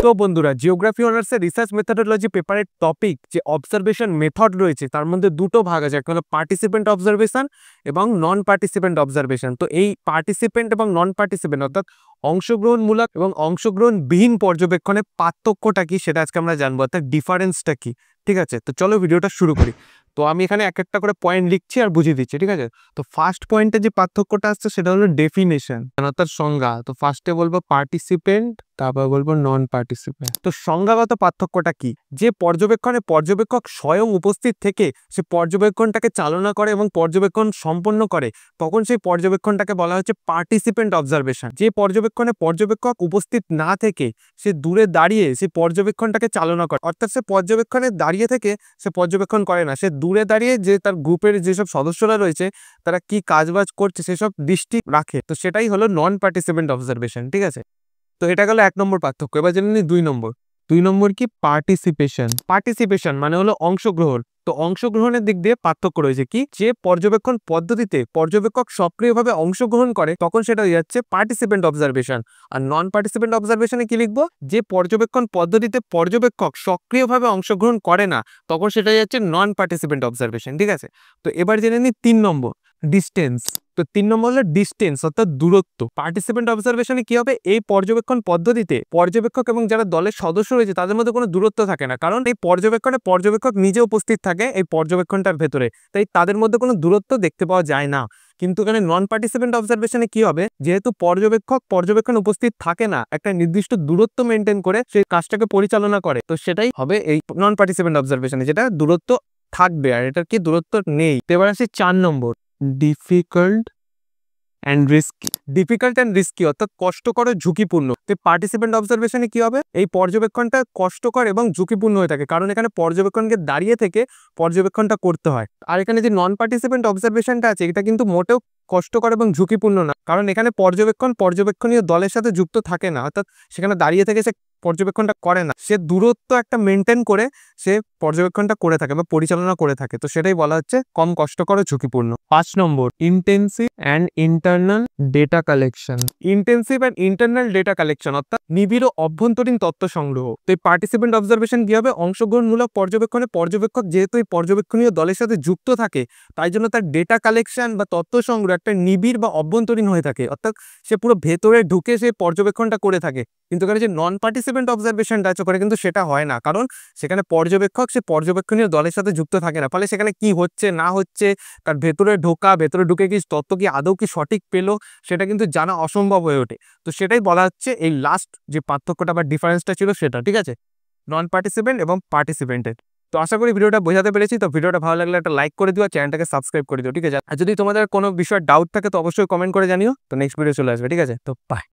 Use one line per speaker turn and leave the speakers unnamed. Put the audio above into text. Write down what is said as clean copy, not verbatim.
তো বন্ধুরা, জিওগ্রাফি অনার্সের রিসার্চ মেথডোলজি পেপারের টপিক যে অবজারভেশন মেথড রয়েছে তার মধ্যে দুটো ভাগ আছে, একটা হলো পার্টিসিপেন্ট অবজারভেশন এবং নন পার্টিসিপেন্ট অবজারভেশন। তো এই পার্টিসিপেন্ট এবং নন পার্টিসিপেন্ট অর্থাৎ অংশগ্রহণমূলক এবং অংশগ্রহণবিহীন পর্যবেক্ষণের পার্থক্যটা কি সেটা আজকে আমরা জানবো, অর্থাৎ ডিফারেন্সটা কি। ঠিক আছে, তো চলো ভিডিওটা শুরু করি। তো আমি এখানে এক একটা করে পয়েন্ট লিখছি আর বুঝিয়ে দিচ্ছি, ঠিক আছে। তো ফার্স্ট পয়েন্টে যে পার্থক্যটা আসছে সেটা হলো ডেফিনেশন, অর্থাৎ সংজ্ঞা। তো ফার্স্টে বলবো পার্টিসিপেন্ট, তারপর বলবো নন পার্টিসিপেন্ট। তো সংজ্ঞাগত পার্থক্যটা কি? যে পর্যবেক্ষণে পর্যবেক্ষক স্বয়ং উপস্থিত থেকে সে পর্যবেক্ষণটাকে চালনা করে এবং পর্যবেক্ষণ সম্পন্ন করে, তখন সেই পর্যবেক্ষণটাকে বলা হচ্ছে পার্টিসিপেন্ট অবজারভেশন। যে পর্যবেক্ষণে পর্যবেক্ষক উপস্থিত না থেকে সে দূরে দাঁড়িয়ে সে পর্যবেক্ষণটাকে চালনা করে, অর্থাৎ সে পর্যবেক্ষণে দাঁড়িয়ে থেকে সে পর্যবেক্ষণ করে না, সে দূরে দাঁড়িয়ে যে তার গ্রুপের যেসব সদস্যরা রয়েছে তারা কি কাজবাজ করছে সেসব দৃষ্টি রাখে। তো সেটাই হলো নন পার্টিসিপেন্ট অবজারভেশন, ঠিক আছে। তো এটা গেল 1 নম্বর পার্থক্য। এবার জেনে নিই 2 নম্বর। 2 নম্বর কি? পার্টিসিপেশন। পার্টিসিপেশন মানে হলো অংশগ্রহণ। তো অংশগ্রহণের দিক দিয়ে পার্থক্য রয়েছে কি? যে পর্যবেক্ষণ পদ্ধতিতে পর্যবেক্ষক সক্রিয়ভাবে অংশগ্রহণ করে তখন সেটা হয়ে যাচ্ছে পার্টিসিপেন্ট অবজারভেশন। আর নন পার্টিসিপেন্ট অবজারভেশনে কি লিখবো? যে পর্যবেক্ষণ পদ্ধতিতে পর্যবেক্ষক সক্রিয়ভাবে অংশগ্রহণ করে না তখন সেটা হয়ে যাচ্ছে নন পার্টিসিপেন্ট অবজারভেশন, ঠিক আছে। তো এবার জেনে নিই 3 নম্বর, ডিস্টেন্স। তো 3 নম্বর হলো ডিস্টেন্স অর্থাৎ দূরত্ব। পার্টিসিপেন্ট অবজারভেশনে কি হবে? এই পর্যবেক্ষণ পদ্ধতিতে পর্যবেক্ষক এবং যারা দলের সদস্য রয়েছে তাদের মধ্যে কোনো দূরত্ব থাকে না, কারণ এই পর্যবেক্ষণে পর্যবেক্ষক নিজে উপস্থিত থাকে এই পর্যবেক্ষণটার ভেতরে, তাই তাদের মধ্যে কোনো দূরত্ব দেখতে পাওয়া যায় না। কিন্তু এখানে নন পার্টিসিপেন্ট অবজারভেশনে কি হবে? যেহেতু পর্যবেক্ষক পর্যবেক্ষণ উপস্থিত থাকে না, একটা নির্দিষ্ট দূরত্ব মেনটেন করে সেই কাজটাকে পরিচালনা করে, তো সেটাই হবে এই নন পার্টিসিপেন্ট অবজারভেশনে, যেটা দূরত্ব থাকবে আর এটার কি দূরত্ব নেই। তো এবার আসি 4 নম্বর, difficult and risky. Difficult and risky অর্থাৎ কষ্টকর ও ঝুঁকিপূর্ণ। তো পার্টিসিপেন্ট অবজারভেশনে কি হবে? এই পর্যবেক্ষণটা কষ্টকর এবং ঝুঁকিপূর্ণ হয়ে থাকে, কারণ এখানে পর্যবেক্ষণকে দাঁড়িয়ে থেকে পর্যবেক্ষণটা করতে হয়। আর এখানে যে নন পার্টিসিপেন্ট অবজারভেশনটা আছে এটা কিন্তু মোটেও কষ্টকর এবং ঝুঁকিপূর্ণ না, কারণ এখানে পর্যবেক্ষণীয় দলের সাথে যুক্ত থাকে না, অর্থাৎ সেখানে দাঁড়িয়ে থেকে সে পর্যবেক্ষণটা করে না, সে দূরত্ব একটা মেনটেন করে সে পর্যবেক্ষণটা করে থাকে বা পরিচালনা করে থাকে। তো সেটাই বলা হচ্ছে কম কষ্টকর ও ঝুঁকিপূর্ণ। 5 নম্বর, intensive and internal data collection. Intensive and internal data collection অর্থাৎ নিবিড় ও অভ্যন্তরীণ তথ্য সংগ্রহ। তো এই পার্টিসিপেন্ট অবজারভেশন কি হবে? অংশগ্রহণমূলক পর্যবেক্ষণে পর্যবেক্ষক যেহেতু এই পর্যবেক্ষণীয় দলের সাথে যুক্ত থাকে তাই জন্য তার ডেটা কালেকশন বা তথ্য সংগ্রহ একটা নিবিড় বা অভ্যন্তরীণ হয়ে থাকে, অর্থাৎ সে পুরো ভেতরে ঢুকে সে পর্যবেক্ষণটা করে থাকে। কিন্তু এখানে যে নন পার্টিসিপেন্ট অবজারভেশনটা আছে করে কিন্তু সেটা হয় না, কারণ সেখানে পর্যবেক্ষক সে পর্যবেক্ষণীয় দলের সাথে যুক্ত থাকে না, ফলে সেখানে কি হচ্ছে না হচ্ছে তার ভেতরে ঢুকে কি তথ্য কি আদৌ কি সঠিক পেলো সেটা কিন্তু জানা অসম্ভব হয়ে ওঠে। তো সেটাই বলা হচ্ছে এই লাস্ট যে পার্থক্যটা বা ডিফারেন্সটা ছিল সেটা, ঠিক আছে, নন পার্টিসিপেন্ট এবং পার্টিসিপেন্টের। তো আশা করি ভিডিওটা বোঝাতে পেরেছি। তো ভিডিওটা ভালো লাগলে একটা লাইক করে দিও, চ্যানেলটাকে সাবস্ক্রাইব করে দিও, ঠিক আছে। আর যদি তোমাদের কোনো বিষয়ে ডাউট থাকে তো অবশ্যই কমেন্ট করে জানিও। তো নেক্সট ভিডিও চলে আসবে, ঠিক আছে। তো বাই।